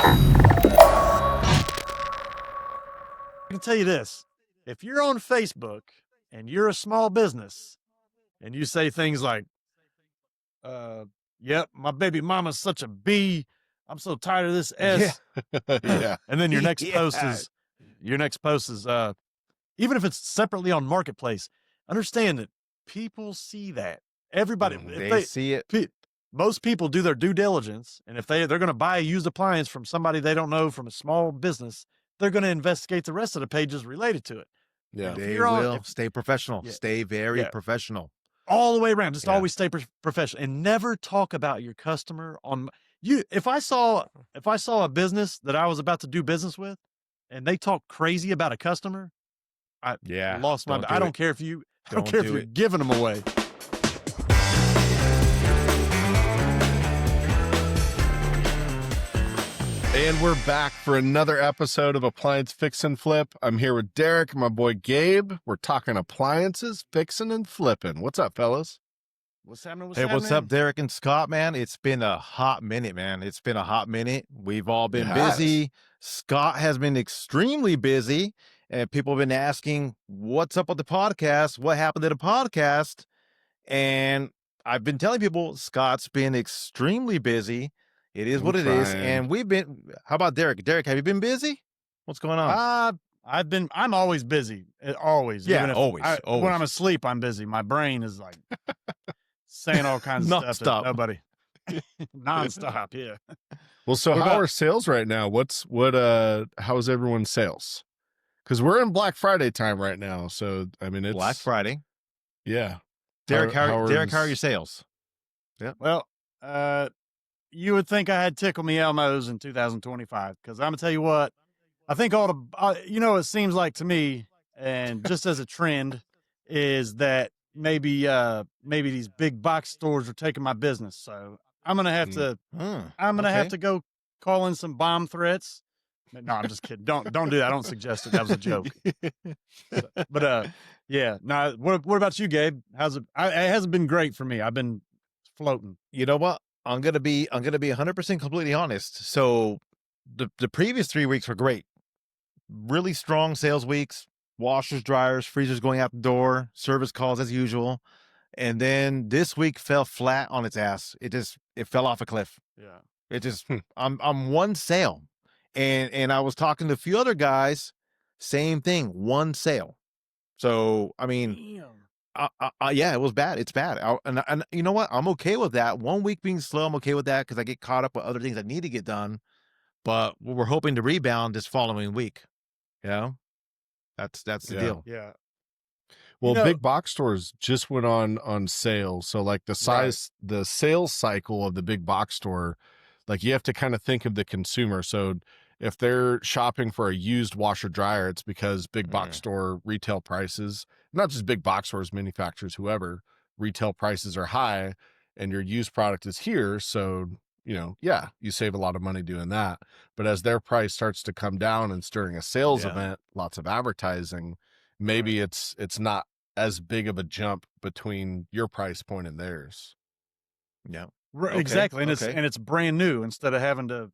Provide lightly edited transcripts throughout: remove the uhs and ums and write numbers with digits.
I can tell you this. If you're on Facebook and you're a small business and you say things like, yep, my baby mama's such a B. I'm so tired of this Yeah. S. Yeah. And then your next post Yeah. is, even if it's separately on Marketplace, understand that people see that. Everybody, if They see it. most people do their due diligence, and if they're going to buy a used appliance from somebody they don't know from a small business, they're going to investigate the rest of the pages related to it. Yeah. They will stay professional. Yeah. Stay very Yeah. professional. All the way around. Just Yeah. always stay professional and never talk about your customer on you. If I saw a business that I was about to do business with and they talk crazy about a customer, I lost my, I don't care if you, I don't care if you're giving them away. And we're back for another episode of Appliance Fix and Flip. I'm here with Derek and my boy Gabe. We're talking appliances, fixing and flipping. What's up, fellas? What's happening? What's up, Derek and Scott, man? It's been a hot minute, man. It's been a hot minute. We've all been busy. Scott has been extremely busy, and people have been asking, what's up with the podcast? What happened to the podcast? And I've been telling people Scott's been extremely busy. It is what it is. And we've been, how about Derek? Derek, have you been busy? What's going on? I'm always busy. Always. Yeah, always. When I'm asleep, I'm busy. My brain is like saying all kinds of stuff that nobody, nonstop. Yeah. Well, so how are sales right now? How's everyone's sales? Because we're in Black Friday time right now. So, I mean, it's Black Friday. Yeah. Derek, how are your sales? Yeah. Well, you would think I had Tickle Me Elmos in 2025, because I'm gonna tell you what, I think it seems like to me, and just as a trend, is that maybe these big box stores are taking my business. So I'm gonna have to have to go call in some bomb threats. No, I'm just kidding. Don't do that. I don't suggest it. That was a joke. But yeah. No. What about you, Gabe? How's it? It hasn't been great for me. I've been floating. You know what? I'm gonna be 100% completely honest. So the previous 3 weeks were great, really strong sales weeks. Washers, dryers, freezers going out the door, service calls as usual, and then this week fell flat on its ass. It fell off a cliff. Yeah. It just I'm one sale, and I was talking to a few other guys, same thing, one sale. So I mean. Yeah, it was bad. It's bad. And you know what? I'm okay with that. 1 week being slow, I'm okay with that because I get caught up with other things that need to get done. But we're hoping to rebound this following week. You know, that's the deal. Yeah. Well, big box stores just went on sale. So like the sales cycle of the big box store, like you have to kind of think of the consumer. So if they're shopping for a used washer dryer, it's because big box store retail prices, not just big box stores, manufacturers, whoever, retail prices are high and your used product is here. So, you save a lot of money doing that. But as their price starts to come down and it's during a sales event, lots of advertising, maybe it's not as big of a jump between your price point and theirs. Yeah. Exactly. And it's brand new instead of having to,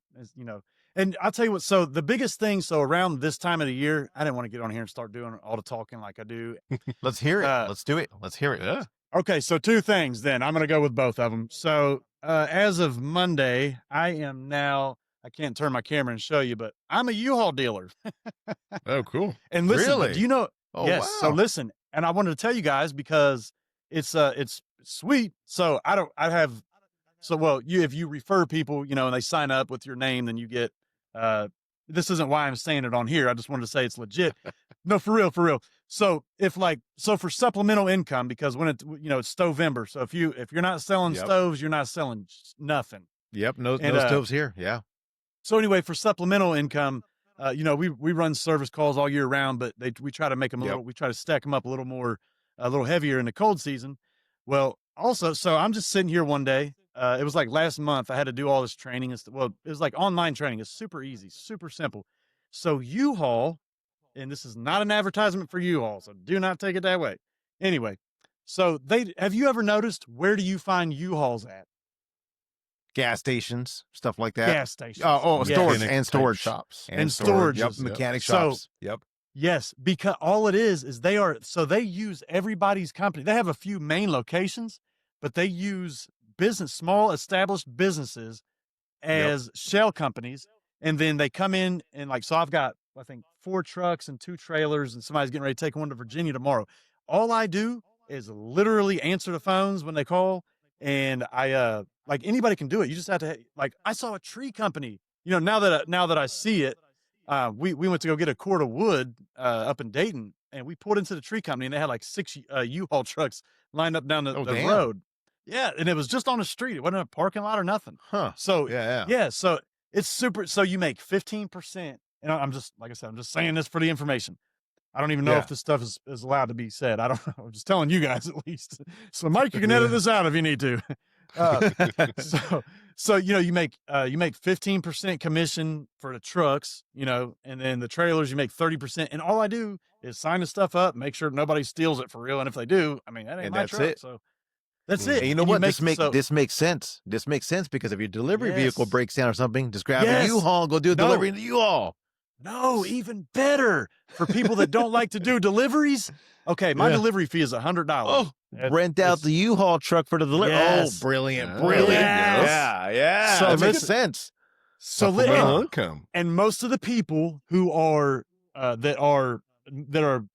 and I'll tell you what, so the biggest thing, so around this time of the year, I didn't want to get on here and start doing all the talking like I do. Let's hear it. Let's do it. Let's hear it. Yeah. Okay. So 2 things then. I'm going to go with both of them. So as of Monday, I can't turn my camera and show you, but I'm a U-Haul dealer. Oh, cool. And listen, really? do you know? Oh, yes. wow. So listen, and I wanted to tell you guys because it's sweet. So if you refer people, and they sign up with your name, then you get, this isn't why I'm saying it on here. I just wanted to say it's legit. No, for real. So for supplemental income, because when it's Stovember. So if you're not selling stoves, you're not selling nothing. Yep. No stoves here. Yeah. So anyway, for supplemental income, we run service calls all year round, but we try to make them we try to stack them up a little heavier in the cold season. Well, also, so I'm just sitting here one day. It was like last month. I had to do all this training. It was like online training. It's super easy, super simple. So U-Haul, and this is not an advertisement for U-Haul, so do not take it that way. Anyway, so have you ever noticed, where do you find U-Hauls at? gas stations, stuff like that. gas stations. Storage Mechanic and type storage shops. And storage. Yep, Yes. mechanic So- shops. Yep. Yes, because all it is they use everybody's company. They have a few main locations, but they use small established businesses as shell companies. And then they come in and so I've got, I think, 4 trucks and 2 trailers, and somebody's getting ready to take one to Virginia tomorrow. All I do is literally answer the phones when they call. And I, anybody can do it. You just have to, I saw a tree company, now that I see it, we went to go get a cord of wood, up in Dayton, and we pulled into the tree company, and they had 6 U-Haul trucks lined up down the damn. road. Yeah. And it was just on the street. It wasn't a parking lot or nothing. Huh. So Yeah. So it's super. So you make 15%. And I'm just, like I said, I'm just saying this for the information. I don't even know if this stuff is allowed to be said. I don't know. I'm just telling you guys at least. So Mike, you can edit this out if you need to. So you make 15% commission for the trucks, and then the trailers you make 30%. And all I do is sign the stuff up, make sure nobody steals it for real. And if they do, that ain't And my that's truck. it. So that's it. And you know And what? This makes sense. This makes sense because if your delivery vehicle Yes. breaks down or something, just grab a Yes. U-Haul and go do a No. delivery in the U-Haul. No, even better for people that don't like to do deliveries. Okay, my delivery fee is $100. Oh, rent out the U-Haul truck for the delivery. Yes. Oh, brilliant. Yes. Yeah. So That makes listen- sense. So Supplemental income. and most of the people who are that are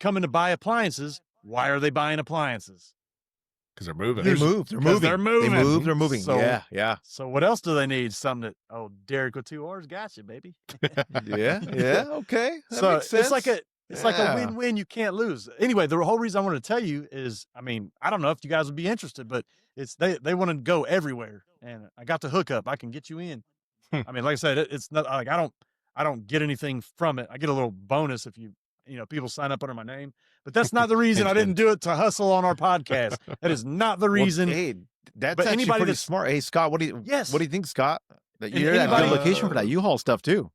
coming to buy appliances, why are they buying appliances? Because they're moving. They move. They're moving. They're moving. They move. They're moving. So- yeah. So what else do they need? Something that Derek with 2 R's got you, baby. Yeah. Okay. That So makes sense. it's like a Yeah. win-win. You can't lose. Anyway, the whole reason I wanted to tell you is, I don't know if you guys would be interested, but it's they want to go everywhere, and I got the hookup. I can get you in. Like I said, it's not like I don't get anything from it. I get a little bonus if people sign up under my name, but that's not the reason I didn't do it to hustle on our podcast. That is not the reason. Well, hey, that's but actually anybody pretty that's- smart. Hey, Scott, what do you think, Scott? That And you're at a anybody- good location for that U-Haul stuff too.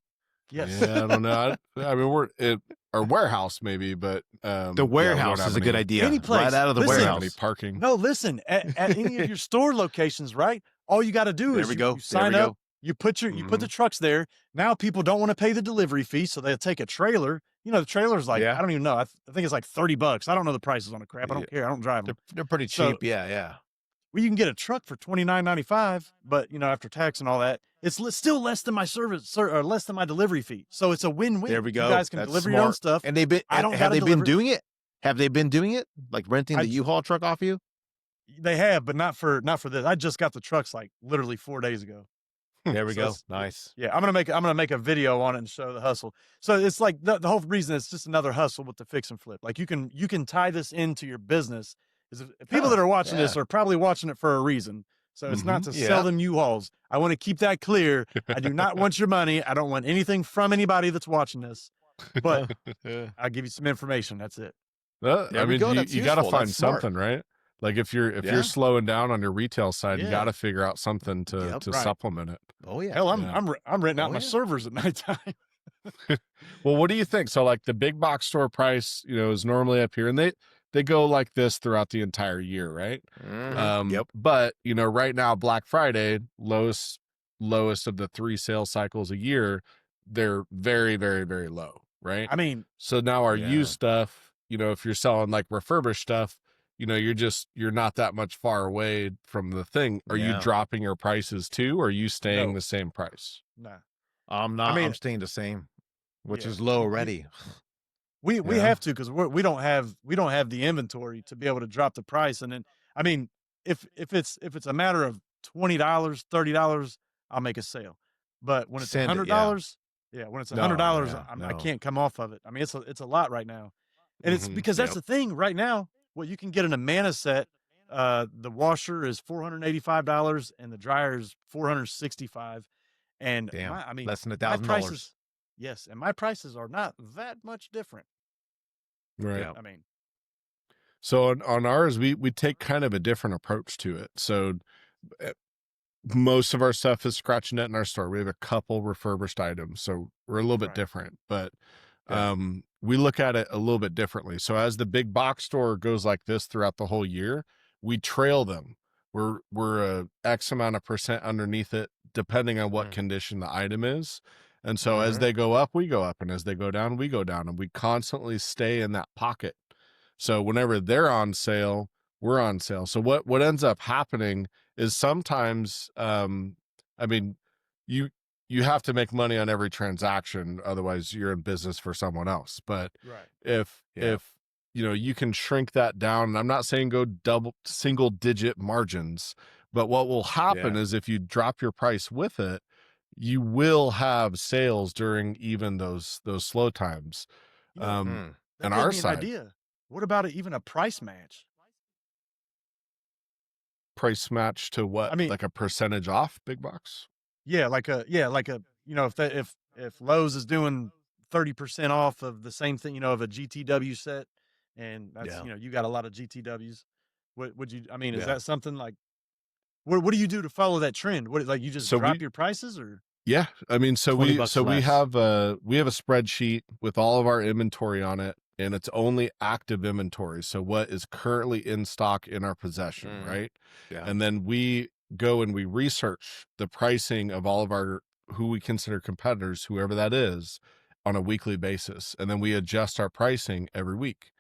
Yes. Yeah, I don't know. We're at our warehouse maybe, but The warehouse is a good idea. Any place. Right out of the Listen, warehouse. Any parking. No, listen, at any of your store locations, right? All you got to do There is we you go. sign There we up. go. You put the trucks there. Now people don't want to pay the delivery fee, so they'll take a trailer. The trailer's I don't even know. I think it's like $30. I don't know the prices on the crap. I don't care. I don't drive them. They're pretty So- cheap. Yeah. Well, you can get a truck for $29.95, but after tax and all that, it's still less than my or less than my delivery fee. So it's a win-win. There we go. You guys can That's deliver your own smart. stuff. And have gotta they been deliver. doing it? Have they been doing it? Like renting I- the U-Haul truck off you? They have, but not for this. I just got the trucks literally 4 days ago. There we So go. it's- Nice. Yeah, I'm gonna make a video on it and show the hustle. So it's like the whole reason it's just another hustle with the fix and flip. Like you can tie this into your business. Is if people that are watching this are probably watching it for a reason. So it's not to sell them U-Hauls. I want to keep that clear. I do not want your money. I don't want anything from anybody that's watching this. But I'll give you some information. That's it. Well, There we go. That's you got to useful. find That's smart. something, right? Like if you're Yeah. slowing down on your retail side, you Yeah. got to figure out something to Yep, right. supplement it. Oh yeah. Hell, I'm renting out Oh, my yeah. servers at nighttime. Well, what do you think? So like the big box store price, is normally up here, and they go like this throughout the entire year, right? Yep. But right now, Black Friday, lowest of the 3 sales cycles a year, they're very, very, very low, right? So now our Yeah. used stuff, if you're selling like refurbished stuff, you're not that much far away from the thing. Are you Yeah. dropping your prices too, or are you staying No. the same price? Nah. I'm not. I mean- I'm staying the same, which Yeah. is low already. We Yeah. have to because we don't have the inventory to be able to drop the price. And then if it's a matter of $20, $30, I'll make a sale. But when it's Send it, $100, when it's $100, yeah, I no. can't come off of it. it's a lot right now, and it's Mhm, because that's the thing right now. What you can get in a Mana set, the washer is $485 and the dryer is $465. And Damn. Less than my $1,000. prices, yes, and my prices are not that much different. Right. Yeah. So on ours, we take kind of a different approach to it. So most of our stuff is scratch and net in our store. We have a couple refurbished items, so we're a little bit Right. different, but Yeah. we look at it a little bit differently. So as the big box store goes like this throughout the whole year, we trail them. We're a X amount of percent underneath it depending on what Mm. condition the item is. And so as Mhm. they go up, we go up, and as they go down, we go down, and we constantly stay in that pocket. So whenever they're on sale, we're on sale. So what ends up happening is sometimes, I mean, you you have to make money on every transaction, otherwise you're in business for someone else. But Right. if you can shrink that down, and I'm not saying go double single digit margins, but what will happen Yeah. is if you drop your price with it, you will have sales during even those slow times. You know, Um, Mm. that on gives our me an side, idea. What about even a price match? price match to what? I mean, Like a percentage off big box? like a if Lowe's is doing 30% off of the same thing, of a GTW set, and that's Yeah. you got a lot of GTWs. What would you? I mean, is Yeah. that something like what do you do to follow that trend? What like you just So drop we your prices or? Yeah, I mean, so we $20 so we less. have a spreadsheet with all of our inventory on it, and it's only active inventory. So what is currently in stock in our possession, Mm. right? Yeah. And then we go and we research the pricing of all of our who we consider competitors, whoever that is, on a weekly basis, and then we adjust our pricing every week.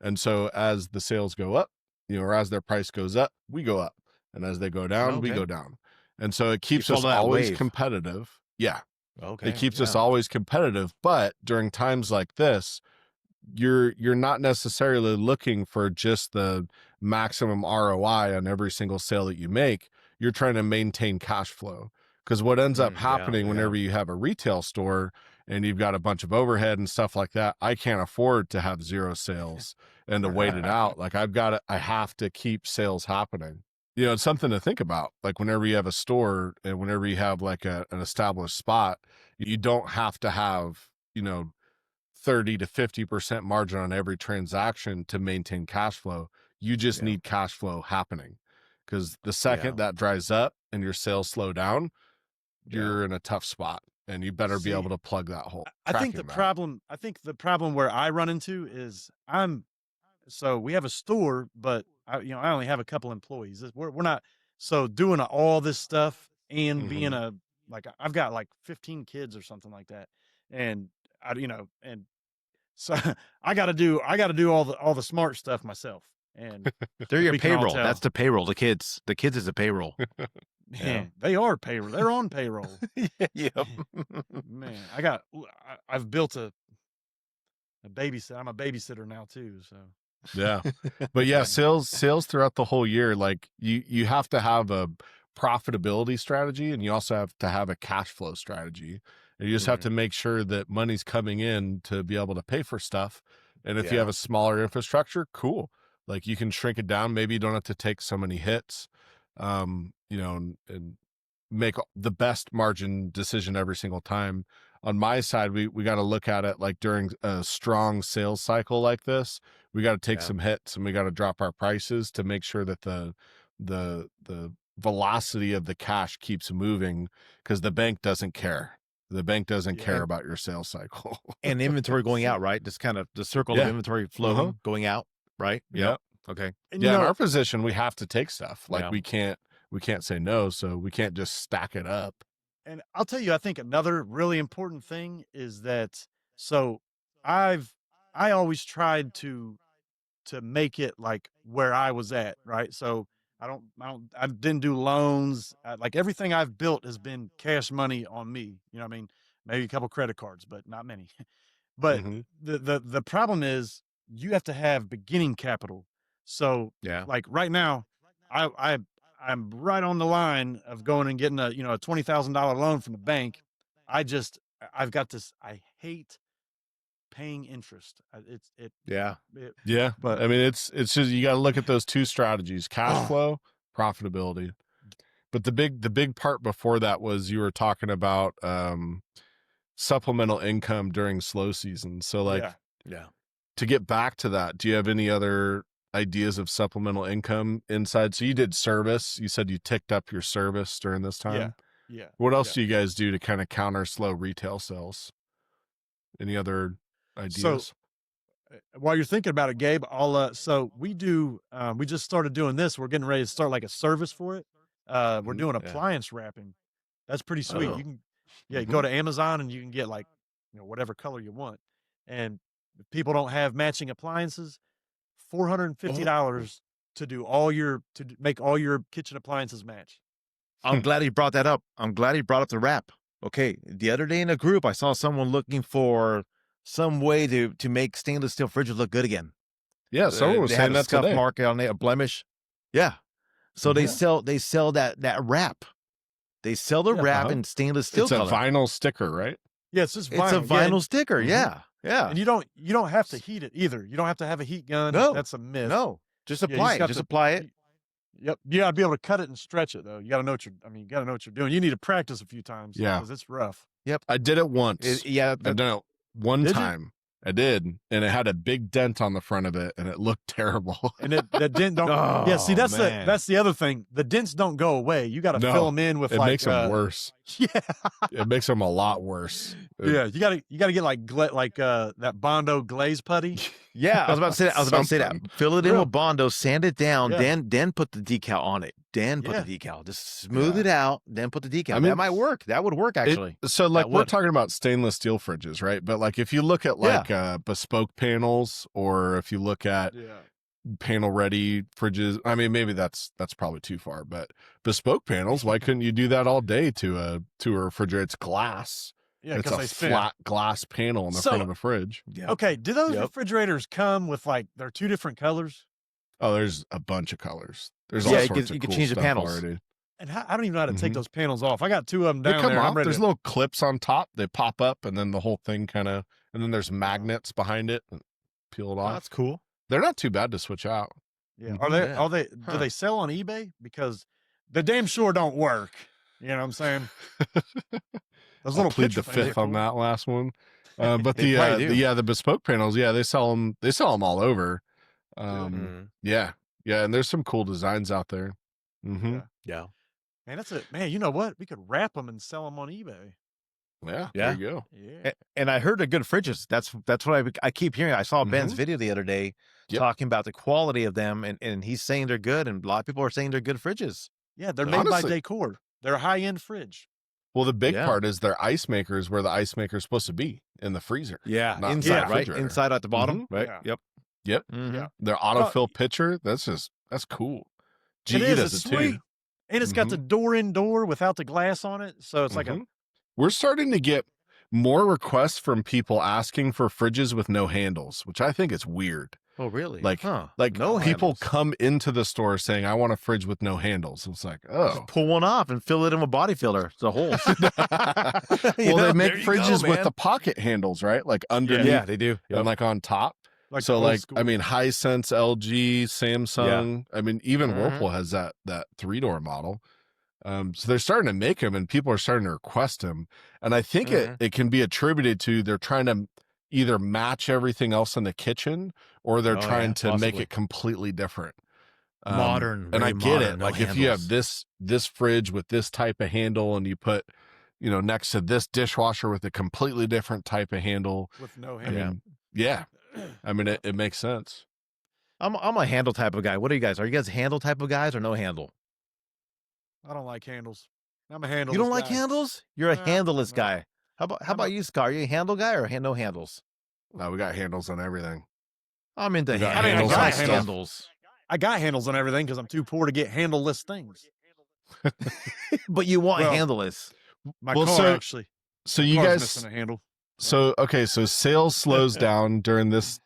And so as the sales go up, or as their price goes up, we go up. And as they go down, we Okay. go down. And so it You keeps us follow that always wave. competitive. Yeah. It Okay. keeps us Yeah. always competitive. But during times like this, you're not necessarily looking for just the maximum ROI on every single sale that you make. You're trying to maintain cash flow. Because what ends up Yeah. happening Yeah. whenever you have a retail store and you've got a bunch of overhead and stuff like that, I can't afford to have zero sales and to wait it out. Like I have to keep sales happening. It's something to think about. Like whenever you have a store and whenever you have like an established spot, you don't have to have, 30 to 50% margin on every transaction to maintain cash flow. You just Yeah. need cash flow happening. Because the second Yeah. that dries up and your sales slow down, Yeah. you're in a tough spot, and you better be able See, to plug that hole, I tracking that. think the problem where I run into is so we have a store, but I only have a couple employees. We're not so doing all this stuff and being Mhm. I've got like 15 kids or something like that, and and so I got to do all the smart stuff myself, and They're your we can all payroll. That's tell, the payroll. The kids. The kids is a payroll. Yeah. man, they are payroll. They're on payroll. Yep. Man, I've built a babysitter. I'm a babysitter now too, so. Yeah. But yeah, Man. sales throughout the whole year, like you have to have a profitability strategy, and you also have to have a cash flow strategy. And you just have Mm. to make sure that money's coming in to be able to pay for stuff. And if you have Yeah. a smaller infrastructure, cool. Like you can shrink it down. Maybe you don't have to take so many hits. And make the best margin decision every single time. On my side, we got to look at it like during a strong sales cycle like this, we got to take Yeah. some hits and we got to drop our prices to make sure that the velocity of the cash keeps moving, because the bank doesn't care. The bank doesn't care Yeah. about your sales cycle. And inventory going See, out, right? Just kind of the circle of Yeah. inventory flowing, going out, right? Yeah. Yep. Okay. and Yeah. In our position, we have to take stuff. Like Yeah. we can't say no. So we can't just stack it up. and I'll tell you, I think another really important thing is that so I've I always tried to make it like where I was at, right? So I didn't do loans. Like everything I've built has been cash money on me. You know what I mean? Maybe a couple credit cards, but not many. But Mm-hmm. the problem is you have to have beginning capital. So Yeah. like right now, I I I'm right on the line of going and getting a $20,000 loan from the bank. I've got this. I hate paying interest. Yeah. It Yeah. but I mean, it's just you got to look at those two strategies: cash oh flow, profitability. But the big part before that was you were talking about supplemental income during slow season. So yeah, like Yeah. to get back to that, do you have any other ideas of supplemental income inside? So you did service. You said you ticked up your service during this yeah, time. yeah, What else yeah. do you guys do to kind of counter slow retail sales? Any other So ideas? while you're thinking about it, Gabe, so we just started doing this. We're getting ready to start like a service for it. We're Mhm. doing Yeah. appliance wrapping. That's pretty sweet. Oh. You can, yeah, go to Amazon and you can get like, whatever color you want. And if people don't have matching appliances, $450 to do make all your kitchen appliances match. I'm glad he brought that up. I'm glad he brought up the wrap. Okay, the other day in a group, I saw someone looking for some way to make stainless steel fridges look good again. Yeah, someone was they saying had a that scuff today. mark on it, a blemish. Yeah, so they sell that wrap. They sell the wrap in stainless steel. It's color. a vinyl sticker, right? Yeah, it's just vinyl. It's a vinyl sticker. Yeah, yeah. And you don't have to heat it either. You don't have to have a heat gun. No, that's a myth. No, just apply it. Just apply it. Yep. You gotta be able to cut it and stretch it though. You gotta know what you're doing. You need to practice a few times. Yeah. Because it's rough. Yep. I did it once. I've done it one Did you? time. I did, and it had a big dent on the front of it, and it looked terrible. And that dent don't. Yeah. See, that's the other thing. The dents don't go away. You got to fill them in with it makes them worse. Yeah. It makes them a lot worse. Yeah. You gotta get that Bondo glaze putty. Yeah, I was about to say that. Fill it in with Bondo, sand it down, then put the decal on it. Then put the decal. Just smooth it out, then put the decal. I mean, that might work. That would work actually. So like we're talking about stainless steel fridges, right? But like if you look at like bespoke panels, or if you look at panel ready fridges, I mean maybe that's probably too far, but bespoke panels, why couldn't you do that all day to a refrigerator? It's glass. Yeah, it's a flat glass panel in the front of a fridge. Yeah. Okay, do those refrigerators come with they're two different colors? Oh, there's a bunch of colors. There's all sorts of you cool can change the stuff panels already. And I don't even know how to take those panels off. I got two of them down They come there. off. There's little clips on top. They pop up, and then the whole thing and then there's magnets behind it. And peel it off. That's cool. They're not too bad to switch out. Yeah. Do they sell on eBay? Because they damn sure don't work. You know what I'm saying? Those little plead the fifth on that last one. But the bespoke panels, they sell them. They sell them all over. Yeah, and there's some cool designs out there. Yeah. Man, man. You know what? We could wrap them and sell them on eBay. Yeah. There you go. Yeah. And I heard they're good fridges. That's what I keep hearing. I saw Ben's video the other day talking about the quality of them, and he's saying they're good, and a lot of people are saying they're good fridges. Yeah, they're made by Decor. They're a high-end fridge. Well, the big part is their ice maker is where the ice maker is supposed to be, in the freezer. Yeah, not inside, right? Inside at the bottom, right? Yeah. Yep. Yeah. Their autofill pitcher, that's cool. GE does it sweet. too. And it's got the door without the glass on it. So it's like We're starting to get more requests from people asking for fridges with no handles, which I think is weird. Oh, really? Like no people handles. come into the store saying, I want a fridge with no handles. It's like, just pull one off and fill it in with body filler. The holes. Well, they make fridges with the pocket handles, right? Like underneath. Yeah, they do. And like on top. So I mean, Hisense, LG, Samsung. I mean, even Whirlpool has that 3-door model. So they're starting to make them, and people are starting to request them. And I think it can be attributed to they're trying to either match everything else in the kitchen, or they're trying to make it completely different. Modern. And I get it. No like handles. if you have this fridge with this type of handle, and you put, next to this dishwasher with a completely different type of handle. With no handle. I mean, it makes sense. I'm a handle type of guy. What are you guys? Are you guys handle type of guys or no handle? I don't like handles. I'm a handle. You don't like handles? You're a handleless guy. How about you, Scott? Are you a handle guy or no handles? No, we got handles on everything. I'm into handles. I got handles. I got handles on everything because I'm too poor to get handleless things. But you want handleless. My car actually. So you guys missing a handle. So sales slows down during this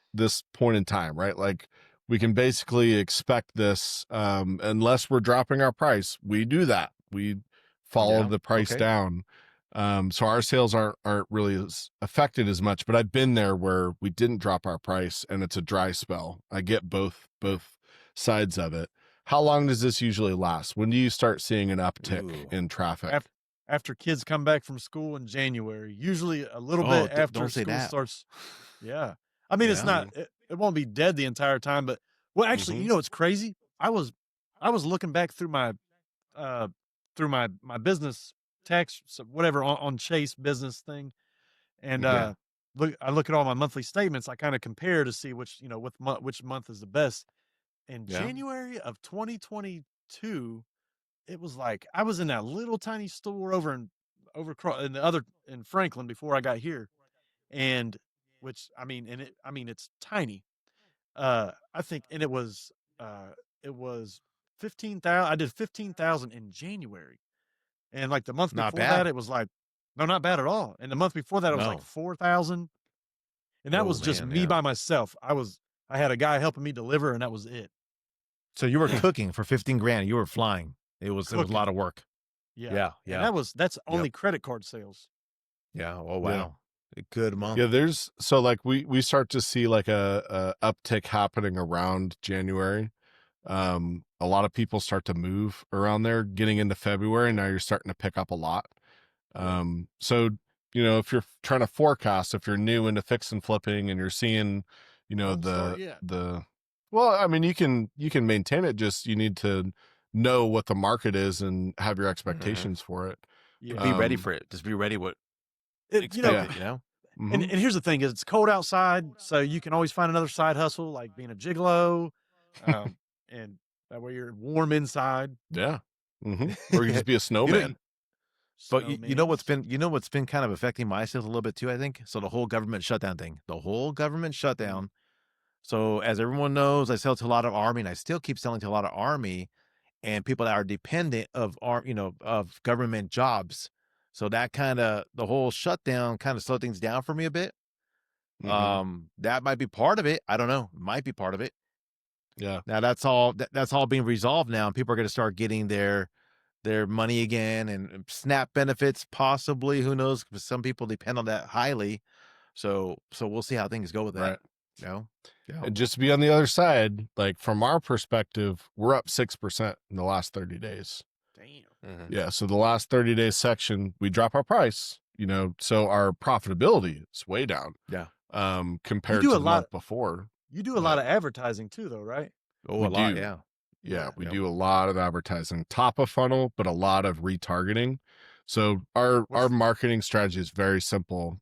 point in time, right? Like we can basically expect this unless we're dropping our price. We do that. We follow the price down. So our sales aren't really as affected as much, but I've been there where we didn't drop our price and it's a dry spell. I get both sides of it. How long does this usually last? When do you start seeing an uptick in traffic? After kids come back from school in January, usually a little bit after school starts. Yeah. I mean, it's not, it won't be dead the entire time, but actually, it's crazy. I was looking back through my business tax, whatever on Chase business thing. And, I look at all my monthly statements. I kind of compare to see which month is the best. In January of 2022, it was like I was in that little tiny store in Franklin before I got here, and which I mean it's tiny. I think, and it was 15,000. I did 15,000 in January, and like the month Not before that, bad. it was like no, not bad at all. And the month before that, it was like No. 4,000, and that Oh was just man, me yeah. by myself. I had a guy helping me deliver, and that was it. So you were cooking for 15 grand. You were flying. It was a lot Cooking, of work. yeah, Yeah, and yeah, that's yep, only credit card sales. yeah. Oh Yeah. wow, a good Yeah, month. Yeah, there's so like we start to see like a uptick happening around January. A lot of people start to move around there getting into February. Now you're starting to pick up a lot. yeah, So if you're trying to forecast, if you're new into fix and flipping and you're seeing, don't start yet. well, I mean, you can maintain it. Just you need to know what the market is and have your Hmm. expectations for it. Yeah, Be ready Um, for it. Just be ready. What it, expect yeah. it. You know. and hmm here's the thing: is it's cold outside, so you can always find another side hustle, like being a gigolo, um, and that way you're warm inside. Yeah. Or you can just be a You know. snowman. But Snowmans. you know what's been kind of affecting my sales a little bit too. I think so. The whole government shutdown thing. The whole government Mm, shutdown. So as everyone knows, I sell to a lot of Army, and I still keep selling to a lot of Army and people that are dependent of government jobs. So that kind of the whole shutdown kind of slowed things down for me a bit. hmm That might be part of it. I don't know. Might be part of it. Yeah. Now that's all being resolved now, and people are going to start getting their money again and SNAP benefits possibly. Who knows? 'Cause some people depend on that highly. So we'll see how things go with that. Right. You know? Yeah. And just to be on the other side, like from our perspective, we're up 6% in the last 30 days. damn. Mhm. Yeah. So the last 30 days section, we drop our price, so our profitability is way down Yeah. You compared do to a the lot. month before. You do a lot But of advertising too, though, right? Oh, we a lot. do. Yeah. Yeah, we Yep. do a lot of advertising, top of funnel, but a lot of retargeting. So our What's marketing strategy is very simple.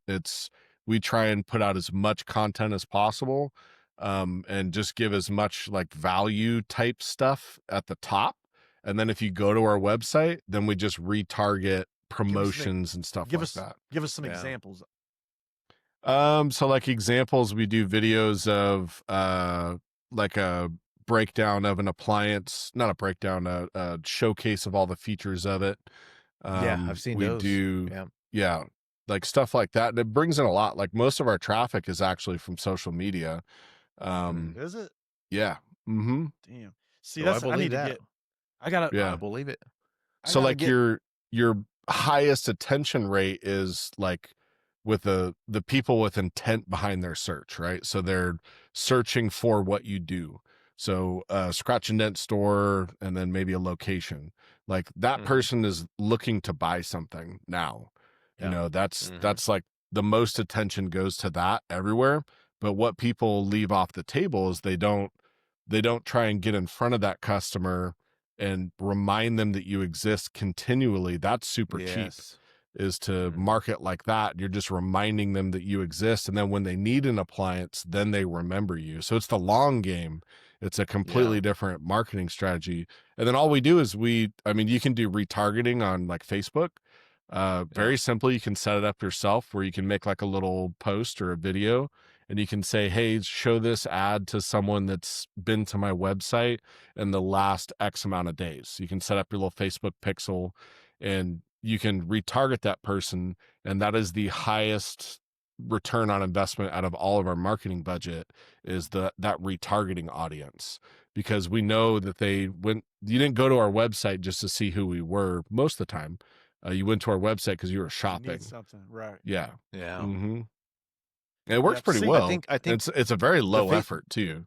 We try and put out as much content as possible, and just give as much like value type stuff at the top. And then if you go to our website, then we just retarget give me some promotions and stuff give like us that. give us some Yeah. examples. So like examples, we do videos of like a breakdown of an appliance, not a breakdown, a showcase of all the features of it. Yeah. I've seen We those. do, Yeah. yeah, like stuff like that. And it brings in a lot. Like most of our traffic is actually from social media. Mhm. Um, Is it? yeah. Mm-hmm. Damn. See, Oh, I that's I believe need to that. get. I gotta. I Yeah. believe it. I So gotta like get. your highest attention rate is like with the people with intent behind their search, right? So they're searching for what you do. So scratch and dent store and then maybe a location. Like that Mhm. person is looking to buy something now. Yeah. That's Mhm. that's like the most attention goes to that everywhere. But what people leave off the table is they don't try and get in front of that customer and remind them that you exist continually. That's super cheap, Yes. is to Mhm. market like that. You're just reminding them that you exist. And then when they need an appliance, then they remember you. So it's the long game. It's a Yeah. completely different marketing strategy. And then all we do is you can do retargeting on like Facebook. Yeah. Very simple. You can set it up yourself where you can make like a little post or a video and you can say, hey, show this ad to someone that's been to my website in the last X amount of days. You can set up your little Facebook pixel and you can retarget that person. And that is the highest return on investment out of all of our marketing budget is that retargeting audience, because we know that you didn't go to our website just to see who we were most of the time. You went to our website because you were Because you need shopping. something, right? Yeah. Yeah. hmm It works Yep. pretty See, well. I think It's a very the low face. effort too.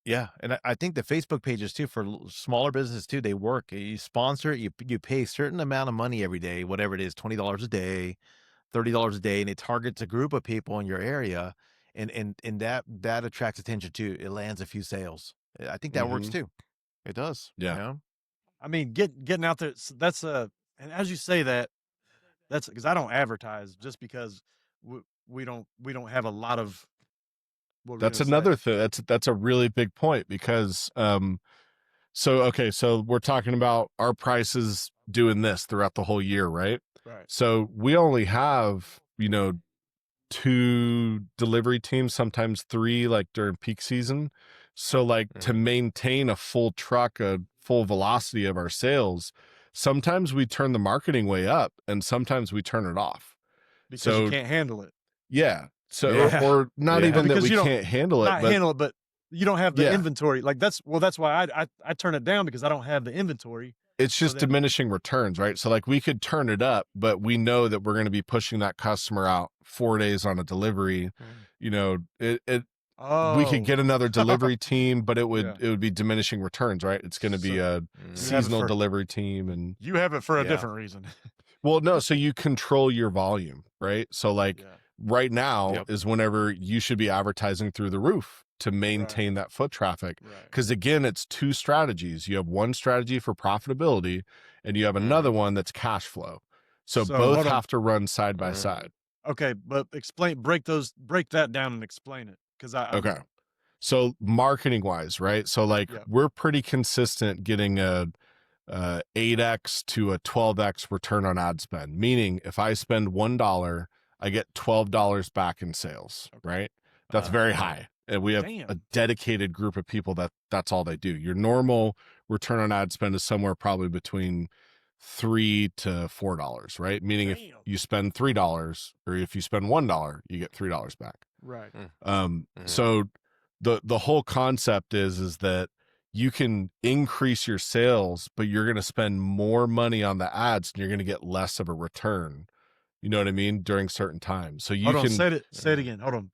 Yeah, and I think the Facebook pages too for smaller businesses too, they work. You sponsor it, you pay a certain amount of money every day, whatever it is, $20 a day, $30 a day, and it targets a group of people in your area, and that attracts attention too. It lands a few sales. I think that works hmm too. It does. You Yeah. know? I mean, getting out there. That's and as you say that, that's because I don't advertise just because we don't have a lot of what we're That's gonna say. another thing. That's a really big point because So we're talking about our prices doing this throughout the whole year, right? Right. So we only have, 2 delivery teams, sometimes 3, like during peak season. So like to maintain a full truck, a full velocity of our sales, sometimes we turn the marketing way up and sometimes we turn it off. Because you can't handle it. Yeah. So, Yeah. or not even that Because we you don't- can't handle it, Not but handle it, but you don't have the Yeah. inventory. Like that's why I turn it down, because I don't have the inventory. it's So just then- diminishing returns, right? So like we could turn it up, but we know that we're going to be pushing that customer out 4 days on a delivery. You know, we could get another delivery team, but it would be diminishing returns, right? It's going to be a seasonal delivery team, and you have it for a different reason. well, no, so you control your volume, right? So like right now is whenever you should be advertising through the roof to maintain that foot traffic. Because again, it's 2 strategies. You have one strategy for profitability and you have another one that's cash flow. So both have to run side by side. Okay, but break that down and explain it. Okay. So marketing wise, right? So like we're pretty consistent getting a 8x to a 12x return on ad spend. Meaning if I spend $1, I get $12 back in sales, right? That's very high. And we have a dedicated group of people that's all they do. Your normal return on ad spend is somewhere probably between $3 to $4, right? Meaning if you spend $3 or if you spend $1, you get $3 back. Right. So the whole concept is that you can increase your sales, but you're going to spend more money on the ads and you're going to get less of a return. You know what I mean? During certain times. So you can say it again. Hold on.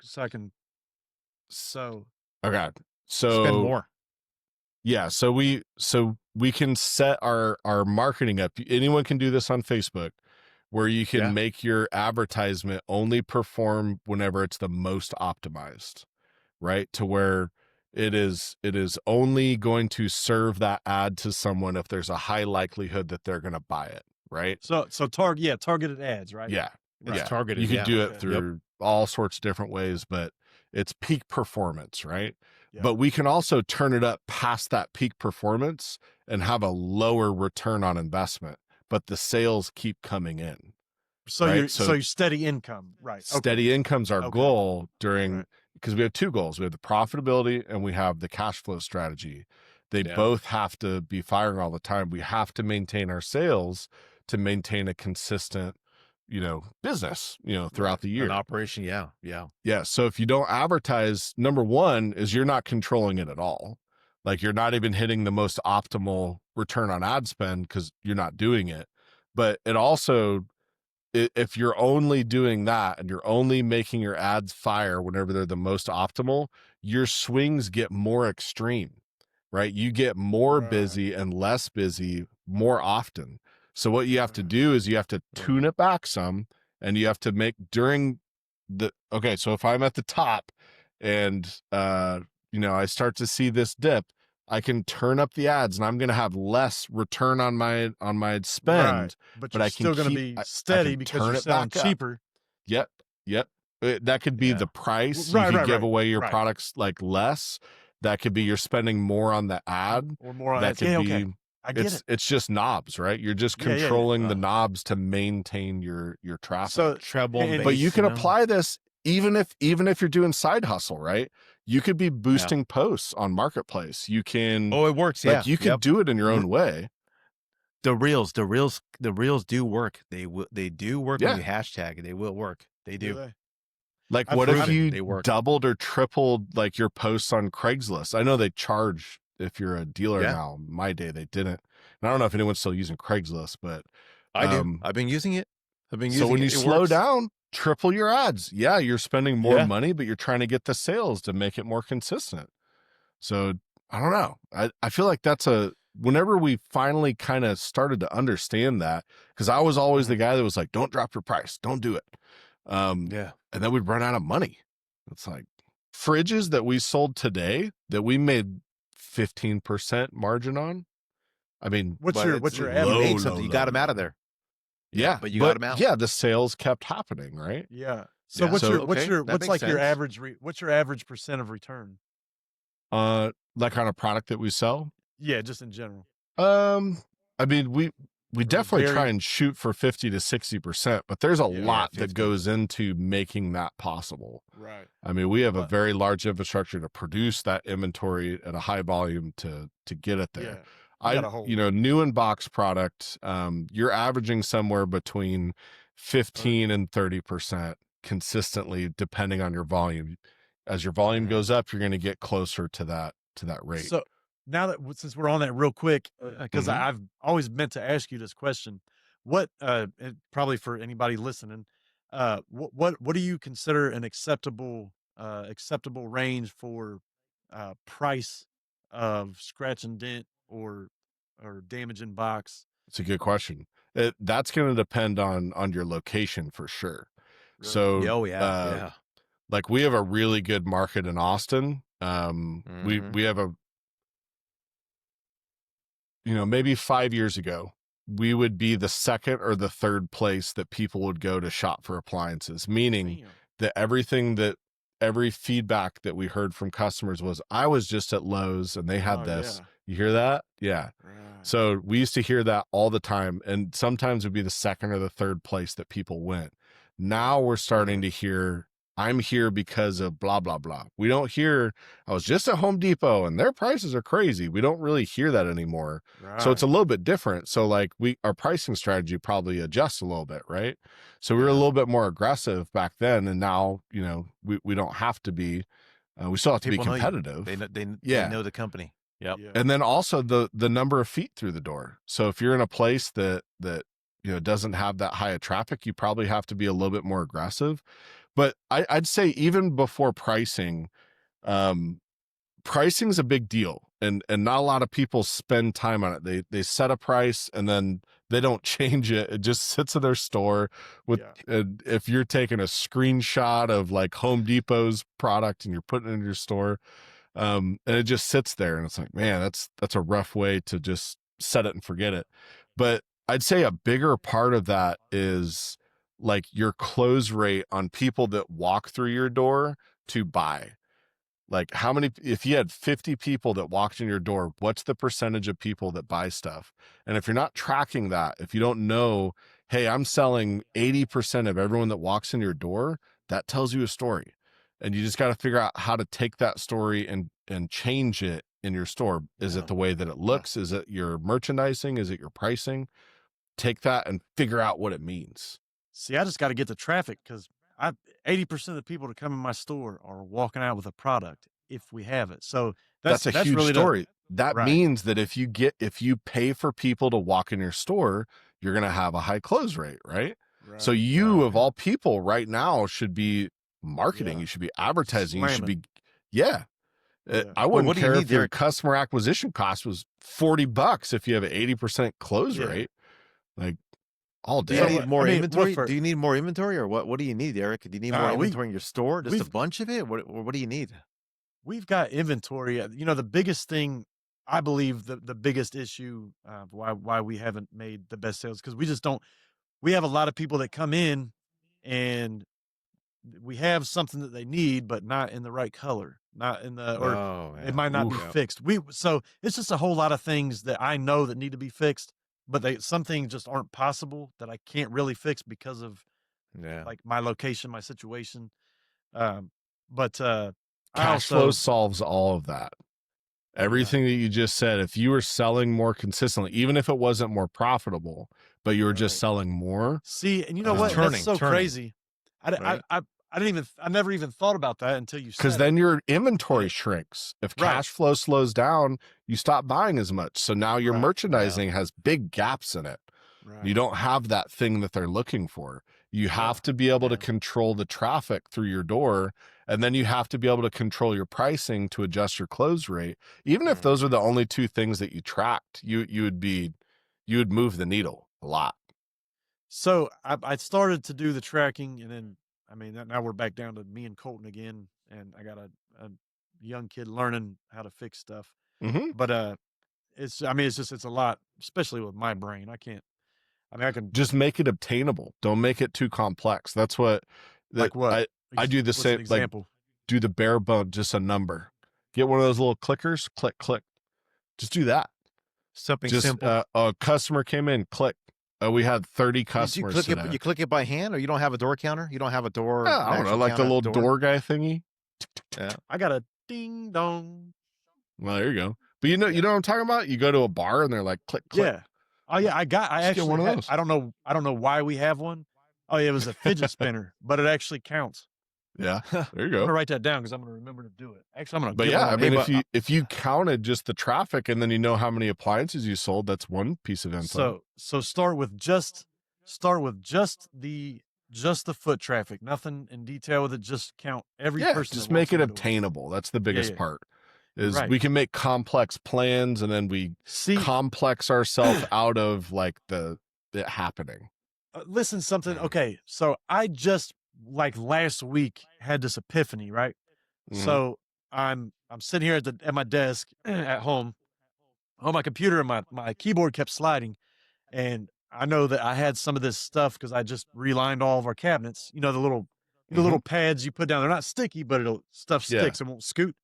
Okay. So spend more. Yeah. So we can set our marketing up. Anyone can do this on Facebook, where you can make your advertisement only perform whenever it's the most optimized, right? To where it is only going to serve that ad to someone if there's a high likelihood that they're going to buy it, right? So targeted ads, right? Yeah. It's targeted. You can do it through all sorts of different ways, but it's peak performance, right? But we can also turn it up past that peak performance and have a lower return on investment, but the sales keep coming in. So right? you're steady income, right? Steady income's our goal because we have 2 goals. We have the profitability and we have the cash flow strategy. They both have to be firing all the time. We have to maintain our sales to maintain a consistent, business, throughout the year. An operation. Yeah. So if you don't advertise, number one is you're not controlling it at all. Like you're not even hitting the most optimal return on ad spend because you're not doing it. But it also, if you're only doing that and you're only making your ads fire whenever they're the most optimal, your swings get more extreme, right? You get more busy and less busy more often. So what you have to do is you have to tune it back some, and you have to make so if I'm at the top and, I start to see this dip, I can turn up the ads and I'm going to have less return on my spend, but you're still going to be steady because you're selling cheaper. Yep. That could be the price. You could give away your products like less. That could be you're spending more on the ad. Or more on that. Could be, I get it. It's just knobs, right? You're just controlling the knobs to maintain your traffic. So treble, but you can apply this even if you're doing side hustle, right? You could be boosting posts on Marketplace. You can. Oh, it works. You could do it in your own way. The reels do work. They do work when you hashtag it. They will work. They do. Like, what if you doubled or tripled like your posts on Craigslist? I know they charge if you're a dealer now. My day they didn't. And I don't know if anyone's still using Craigslist, but I do. I've been using it. So when you slow down, triple your ads. Yeah, you're spending more money, but you're trying to get the sales to make it more consistent. So I don't know. I feel like that's whenever we finally kind of started to understand that, because I was always the guy that was like, don't drop your price. Don't do it. And then we'd run out of money. It's like fridges that we sold today that we made 15% margin on. I mean, what's your average? You got them out of there. Yeah, but you got them out. Yeah, the sales kept happening, right? Yeah. So what's your average percent of return? Like on a product that we sell? Yeah, just in general. I mean, we Or is it definitely try very and shoot for 50 to 60%, but there's a Yeah. lot that 50. goes into making that possible. right. I mean, we have a But very large infrastructure to produce that inventory at a high volume to get it there. yeah, you got a You whole know, new in box product, you're averaging somewhere between 15 30. and 30% consistently, depending on your volume. As your volume Mhm. goes up, you're going to get closer to that rate. So now that since we're on that real quick, because Mhm. I've always meant to ask you this question, what and probably for anybody listening, what do you consider an acceptable range for price of scratch and dent or damage in box? It's a good question. That's going to depend on your location for sure. Really? So, Yeah, oh, yeah, yeah. like we have a really good market in Austin. Mhm. We have a, you know, maybe 5 years ago, we would be the second or the third place that people would go to shop for appliances, meaning Damn. that every feedback that we heard from customers was, I was just at Lowe's and they had Oh this. yeah. You hear that? Yeah. Right. So we used to hear that all the time. And sometimes it would be the second or the third place that people went. Now we're starting to hear, I'm here because of blah, blah, blah. We don't hear, I was just at Home Depot and their prices are crazy. We don't really hear that anymore. So it's a Right. little bit different. So like our pricing strategy probably adjusts a little bit, right? So we were a Yeah. little bit more aggressive back then. And now, you know, we don't have to be, we still have to be People know you. competitive. They Yeah. know the company. Yep. Yeah. And then also the number of feet through the door. So if you're in a place that you know doesn't have that high of traffic, you probably have to be a little bit more aggressive. But I'd say even before pricing, um, pricing's a big deal, and not a lot of people spend time on it. They set a price and then they don't change it. It just sits in their store with. Yeah. And if you're taking a screenshot of like Home Depot's product and you're putting it in your store, and it just sits there and it's like, man, that's a rough way to just set it and forget it. But I'd say a bigger part of that is like your close rate on people that walk through your door to buy. Like how many, if you had 50 people that walked in your door, what's the percentage of people that buy stuff? And if you're not tracking that, if you don't know, hey, I'm selling 80% of everyone that walks in your door, that tells you a story. And you just got to figure out how to take that story and change it in your store. Is Yeah. it the way that it Yeah. looks? Is it your merchandising? Is it your pricing? Take that and figure out what it means. See, I just got to get the traffic because I 80% of the people that come in my store are walking out with a product if we have it. So That's a that's huge really story. That right. means that if you pay for people to walk in your store, you're going to have a high close rate, right? So Right. you of Yeah. all people right now should be marketing, Yeah. you should be advertising, you should Slamming. be yeah. Yeah. I What wouldn't do you care need, if your Derek? customer acquisition cost was $40 if you have an 80% close Yeah. rate. Like all Do you day. need more I mean, inventory? look for Do you need more inventory, or what do you need, Eric? Do you need more we inventory in your store? Just a we've bunch of it? What do you need? we've got inventory. You know, the biggest thing I believe the biggest issue why we haven't made the best sales because we just don't. We have a lot of people that come in and we have something that they need, but not in the right color, not in the or Oh, it yeah. might not be Oof. Yep. fixed. So it's just a whole lot of things that I know that need to be fixed, but some things just aren't possible that I can't really fix because of Yeah. like my location, my situation. Um, but I Cash flow also solves all of that. yeah. Everything that you just said, if you were selling more consistently, even if it wasn't more profitable, but you were just Right. selling more, See, and you know Just what? That's so turning, crazy. I, di- right? I didn't even I never even thought about that until you because said it. then your And inventory shrinks. If right, cash flow slows down, you stop buying as much. So now your right, merchandising has big gaps in it. You right. don't have that thing that they're looking for. You have Yeah, to be able to yeah. control the traffic through your door. And then you have to be able to control your pricing to adjust your close rate. Even if those are Mhm. the only two things that you tracked, you would move the needle a lot. So I started to do the tracking, and then I mean now we're back down to me and Colton again, and I got a young kid learning how to fix stuff. Mm-hmm. But it's I mean it's a lot, especially with my brain. I can't. I mean I can Just make it obtainable. Don't make it too complex. That's what that like what? I do the What's an same, like example? do the bare bone, just a number. Get one of those little clickers, click, click. Just do that. Something Just simple. a customer came in, click. We had 30 You customers click today. it. You click it by hand, or you don't have a door counter. You don't have a door. Yeah, I don't know, like the little door guy thingy. Yeah. I got a ding dong. Well, there you go. But you know what I'm talking about? You go to a bar and they're like, click, click. Yeah. Oh yeah, I Just get actually one of had, those. I don't know why we have one. Oh yeah, it was a fidget spinner, but it actually counts. Yeah, there you I'm go. gonna write that down because I'm gonna remember to do it. Actually, I'm gonna. But get yeah, one I on mean, that. if you counted just the traffic and then you know how many appliances you sold, that's one piece of info. So start with just the foot traffic, nothing in detail with it. Just count every person. Just that make walks in it the door. obtainable. That's the biggest part. Is Right. we can make complex plans and then we complex ourselves out of like it happening. Listen, something. Okay, so I just like last week had this epiphany, right? Mhm. So I'm sitting here at my desk at home on my computer, and my keyboard kept sliding, and I know that I had some of this stuff because I just relined all of our cabinets. You know, the little pads you put down. They're not sticky, but stuff sticks and won't scoot.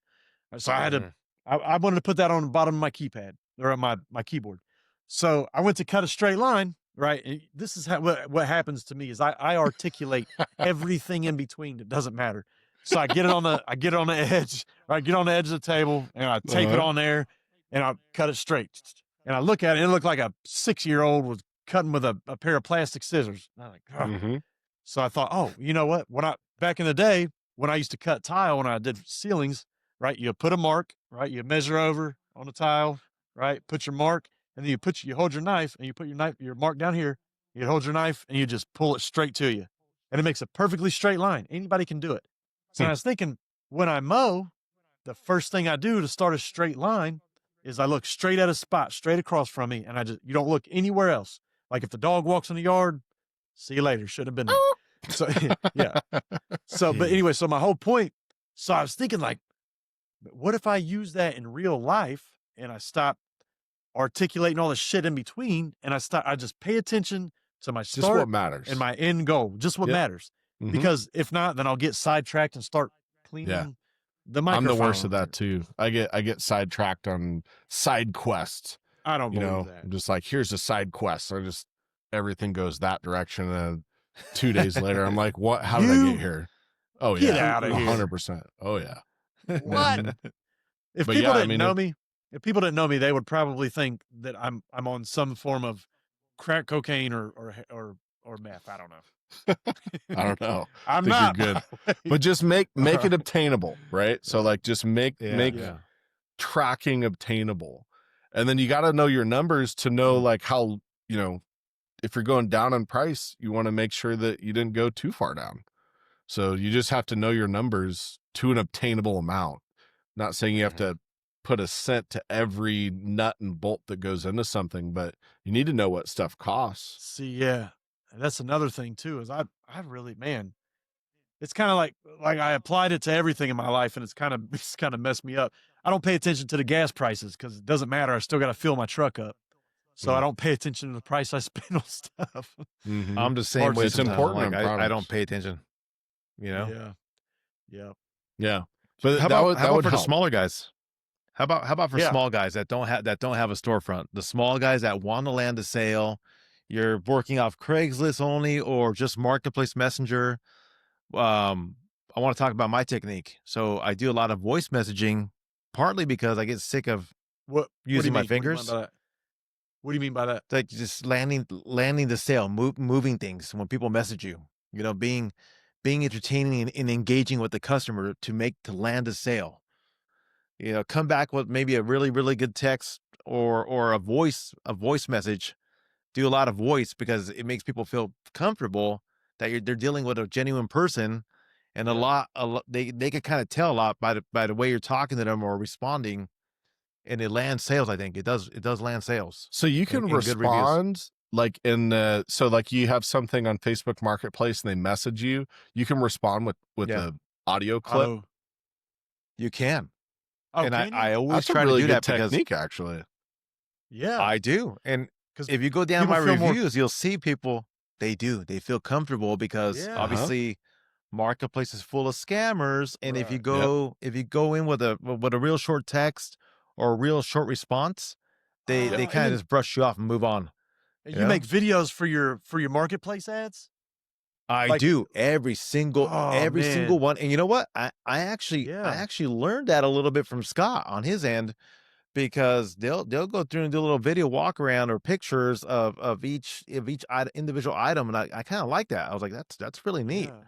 So I had to. I wanted to put that on the bottom of my keypad or on my keyboard. So I went to cut a straight line. Right. And this is what happens to me is I articulate everything in between. It doesn't matter. So I get it on the edge. Or I get on the edge of the table and I tape it on there and I cut it straight. And I look at it, and it looked like a 6-year-old was cutting with a pair of plastic scissors. And I'm like, oh. So I thought, oh, you know what? Back in the day when I used to cut tile, when I did ceilings, right? You put a mark, right? You measure over on the tile, right? Put your mark, and then you hold your knife, and you put your mark down here. You hold your knife, and you just pull it straight to you, and it makes a perfectly straight line. Anybody can do it. So I was thinking, when I mow, the first thing I do to start a straight line is I look straight at a spot, straight across from me, and you don't look anywhere else. Like if the dog walks in the yard, see you later. Should have been there. So yeah. So, but anyway, so my whole point. So I was thinking, like, what if I use that in real life and I stop articulating all the shit in between, and I just pay attention to my start, just what matters, and my end goal, just what matters. Because if not, then I'll get sidetracked and start cleaning the microphone. I'm the worst of that too. I get sidetracked on side quests. I don't believe that. I'm just like, here's a side quest. Everything goes that direction. And 2 days later, I'm like, what? How did I get here? Oh, get out of here. 100%. Oh, yeah. What? If people didn't know me, they would probably think that I'm on some form of crack cocaine or meth. I don't know. I don't know. I'm not good, but just make it obtainable, right? So like, just make tracking obtainable, and then you got to know your numbers to know like how, if you're going down in price, you want to make sure that you didn't go too far down. So you just have to know your numbers to an obtainable amount. Not saying you have to put a cent to every nut and bolt that goes into something, but you need to know what stuff costs. See, yeah. And that's another thing too, is I really, man, it's kind of like I applied it to everything in my life, and it's kind of messed me up. I don't pay attention to the gas prices because it doesn't matter. I still got to fill my truck up. So I don't pay attention to the price I spend on stuff. I'm the same way. It's important. Like, I don't pay attention, Yeah. But how about for the help. smaller guys? How about for small guys that don't have a storefront? The small guys that want to land a sale, you're working off Craigslist only or just Marketplace Messenger. I want to talk about my technique. So I do a lot of voice messaging, partly because I get sick of using my fingers. What do you mean by that? Like just landing the sale, moving things when people message you. Being entertaining and engaging with the customer to land a sale. Come back with maybe a really, really good text or a voice message. Do a lot of voice because it makes people feel comfortable that they're dealing with a genuine person, and they can kind of tell a lot by the way you're talking to them or responding, and it lands sales. I think it does land sales. So you can respond like so like you have something on Facebook Marketplace and they message you. You can respond with the audio clip. You can. Oh, and can you? I always That's try a really to do good that technique, actually. Yeah, I do. And if you go down my reviews, you'll see people. They feel comfortable because obviously Marketplace is full of scammers. And if you go in with a real short text or a real short response, they and kind of then just brush you off and move on. you make videos for your marketplace ads? I Like, do every single oh, man. one. And you know what? I Yeah. actually learned that a little bit from Scott on his end, because they'll go through and do a little video walk around or pictures of each individual item, and I kind of like that. I was like, that's really neat. Yeah.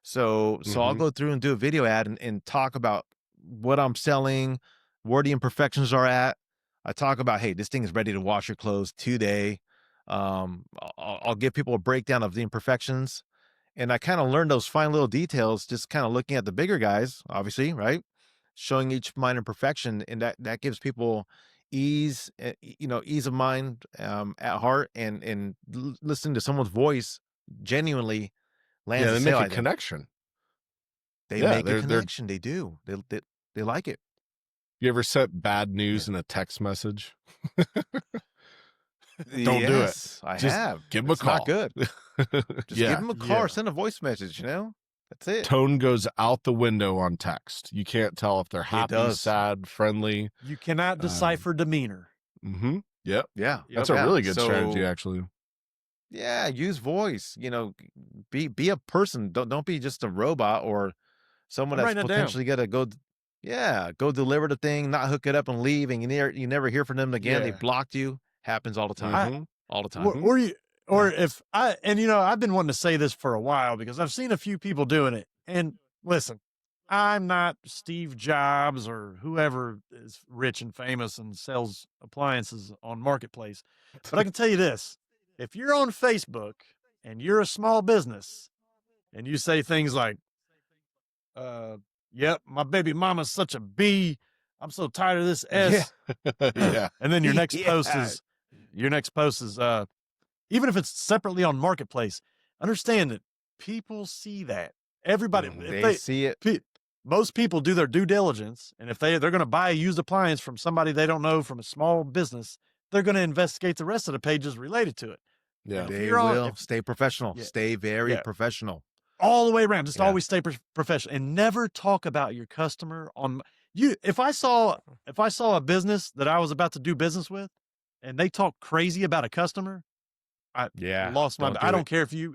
So I'll go through and do a video ad and talk about what I'm selling, where the imperfections are at. I talk about, hey, this thing is ready to wash your clothes today. I'll give people a breakdown of the imperfections, and I kind of learned those fine little details just kind of looking at the bigger guys, obviously, right? Showing each minor imperfection, and that gives people ease, ease of mind at heart, and listening to someone's voice genuinely lands they a make sale. a connection. They Yeah, make a connection. They do. They like it. You ever sent bad news in a text message? Don't do it. I Just have. give them a It's call. not good. Just give them a call or send a voice message. That's it. Tone goes out the window on text. You can't tell if they're happy, sad, friendly. You cannot decipher demeanor. Mm-hmm. Yep. Yeah. That's a really good strategy, actually. Yeah, use voice. Be a person. Don't be just a robot or someone that's potentially got to go. Yeah, go deliver the thing, not hook it up and leave, and you never hear from them again. They blocked you. Happens all the time. All the time. If I've been wanting to say this for a while because I've seen a few people doing it. And listen, I'm not Steve Jobs or whoever is rich and famous and sells appliances on Marketplace, but I can tell you this: if you're on Facebook and you're a small business and you say things like, "Yep, my baby mama's such a B. I'm so tired of this S," Yeah. and then your next post is even if it's separately on Marketplace, understand that people see that. Everybody, they see it. Most people do their due diligence, and if they're going to buy a used appliance from somebody they don't know from a small business, they're going to investigate the rest of the pages related to it. Yeah, they will. Stay professional. Yeah. Stay very professional. All the way around. Just always stay professional and never talk about your customer on you. If I saw a business that I was about to do business with, and they talk crazy about a customer, I lost my. I don't care if you're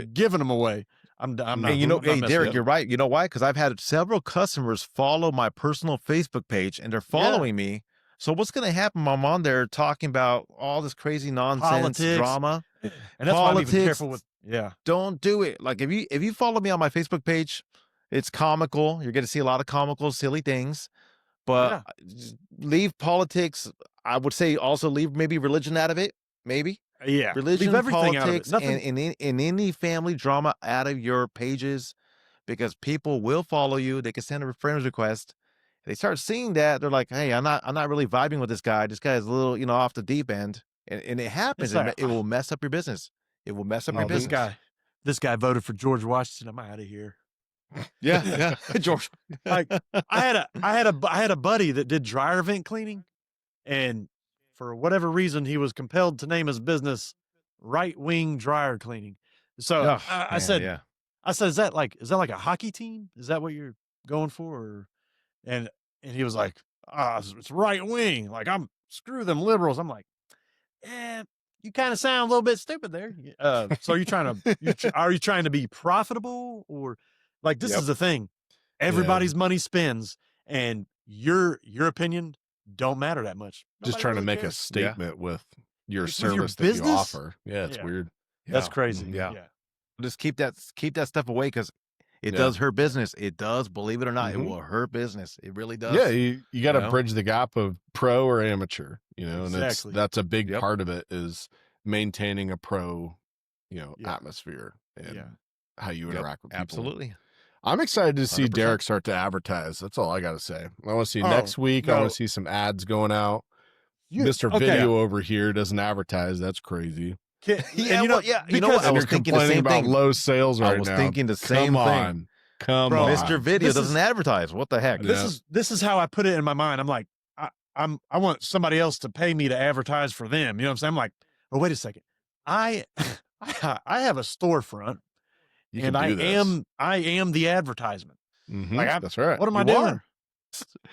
giving them away. I'm not. And hey, Derek, you're right. You know why? Because I've had several customers follow my personal Facebook page, and they're following me. So what's going to happen? I'm on there talking about all this crazy nonsense, politics, drama, and that's why I'm even careful with. Yeah, don't do it. Like if you follow me on my Facebook page, it's comical. You're going to see a lot of comical, silly things. But leave politics. I would say also leave maybe religion out of it. Maybe. Yeah. Religion, leave everything politics, out of it. and any family drama out of your pages, because people will follow you. They can send a friends request. They start seeing that, they're like, "Hey, I'm not really vibing with this guy. This guy is a little, off the deep end," and it happens. It will mess up your business. It will mess up your business. This guy voted for George Washington. I'm out of here. Yeah, George. Like I had a buddy that did dryer vent cleaning, and for whatever reason, he was compelled to name his business Right Wing Dryer Cleaning. So I said, is that like a hockey team? Is that what you're going for? And he was like, it's right wing. Like screw them liberals. I'm like, you kind of sound a little bit stupid there. So are you trying to be profitable, or like this is the thing? Everybody's money spends, and your opinion don't matter that much. Just trying to make a statement with your service that you offer. Yeah, it's weird. That's crazy. Yeah. Just keep that stuff away, because it does hurt business. It does, believe it or not, it will hurt business. It really does. Yeah, you got to bridge the gap of pro or amateur, and that's a big part of it, is maintaining a pro, atmosphere and how you interact with people. Absolutely. I'm excited to see 100%. Derek start to advertise. That's all I got to say. I want to see next week. I want to see some ads going out. Mr. Video over here doesn't advertise. That's crazy. You know what? I was thinking the same about thing. Low sales right now. I was thinking the same thing. Come on. Mr. Video doesn't advertise. What the heck? This is how I put it in my mind. I'm like, I want somebody else to pay me to advertise for them. You know what I'm saying? I'm like, oh, wait a second. I have a storefront, and I am the advertisement. Mm-hmm. That's right. What am I doing?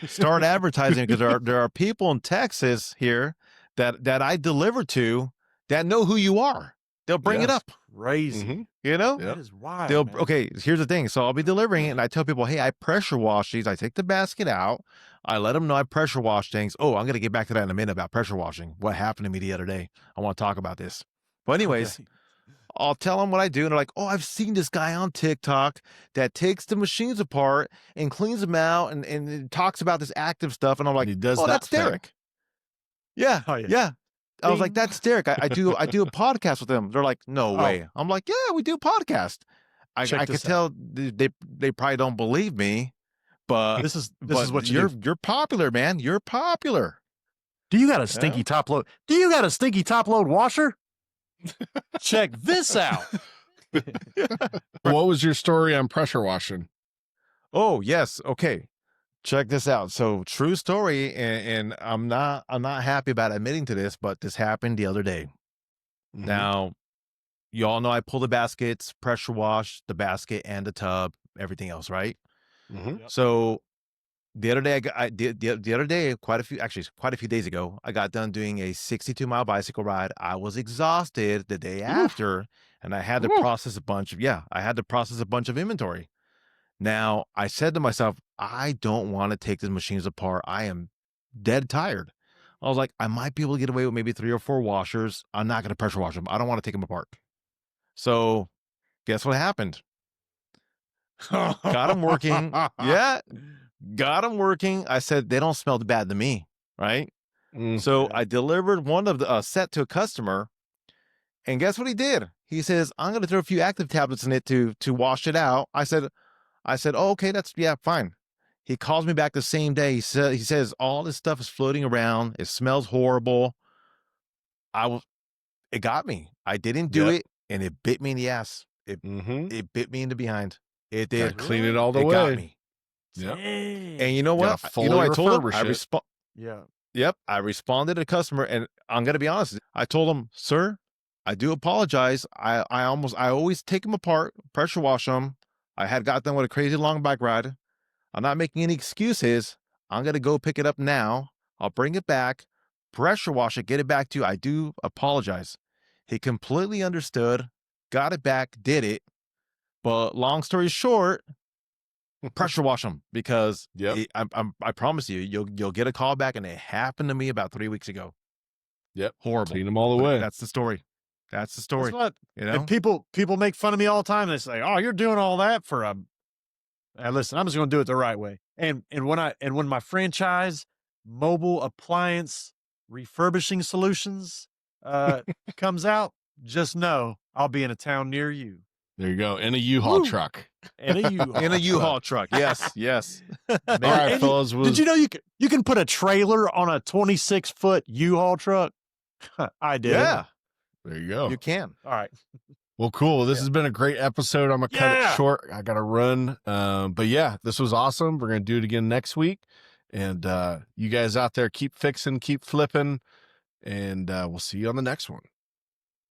Start advertising, because there are people in Texas here that I deliver to that know who you are. They'll bring it up. Crazy. You know? That is wild. They'll man. okay, here's the thing. So I'll be delivering it and I tell people, hey, I pressure wash these. I take the basket out. I let them know I pressure wash things. Oh, I'm gonna get back to that in a minute about pressure washing. What happened to me the other day? I want to talk about this. But anyways, Okay. I'll tell them what I do, and they're like, "Oh, I've seen this guy on TikTok that takes the machines apart and cleans them out and talks about this active stuff." And I'm like, he does "Oh, that that's thing. Derek." Yeah, Oh, yeah. yeah. I was like, Ding. "That's Derek. I do a podcast with them." They're like, "No way." I'm like, "Yeah, we do a podcast." I Check could this tell out. they probably don't believe me, but This is what you're do. you're popular, man. You're popular. Do you got a stinky top load? Do you got a stinky top load washer? Check this out. What was your story on pressure washing? Oh, yes. Okay. Check this out. So true story, and I'm not happy about admitting to this, but this happened the other day. Mhm. Now, you all know I pull the baskets, pressure wash the basket and the tub, everything else, right? Mhm. Yep. So the other day, the other day, quite a few days ago, I got done doing a 62-mile bicycle ride. I was exhausted the day after, and I had to Oof. process a bunch of inventory. Now, I said to myself, I don't want to take these machines apart. I am dead tired. I was like, I might be able to get away with maybe 3 or 4 washers. I'm not going to pressure wash them. I don't want to take them apart. So, guess what happened? Got them working. Yeah, got them working. I said, they don't smell bad to me, right? So, Yeah. I delivered one of the set to a customer. And guess what he did? He says, I'm going to throw a few active tablets in it to wash it out. I said, oh, okay, fine. He calls me back the same day. He says all this stuff is floating around. It smells horrible. It got me. I didn't do it, and it bit me in the ass. It bit me in the behind. It did. Gotta clean it all the way. Got me. Yep. And you know what? Gotta fully I told him. refurbish it. Yeah. Yep. I responded to the customer, and I'm gonna be honest. I told him, sir, I do apologize. I always take them apart, pressure wash them. I had got done with a crazy long bike ride. I'm not making any excuses. I'm going to go pick it up now. I'll bring it back, pressure wash it, get it back to you. I do apologize. He completely understood, got it back, did it. But long story short, pressure wash them because I promise you, you'll get a call back, and it happened to me about 3 weeks ago. Yep. Horrible. Clean them all the But way. that's the story. That's the story. That's what, you know, and people make fun of me all the time. They say, "Oh, you're doing all that for a." Listen, I'm just going to do it the right way. And when my franchise, mobile appliance refurbishing solutions, comes out, just know I'll be in a town near you. There you go. In a U-Haul Woo. truck. In a U-Haul. in a U-Haul truck. Yes, yes. All right, And fellas. did you know you can put a trailer on a 26-foot U-Haul truck? I did. Yeah, There you go. you can. All right. Well, cool. This has been a great episode. I'm going to cut it short. I got to run. But yeah, this was awesome. We're going to do it again next week. And you guys out there, keep fixing, keep flipping. And we'll see you on the next one.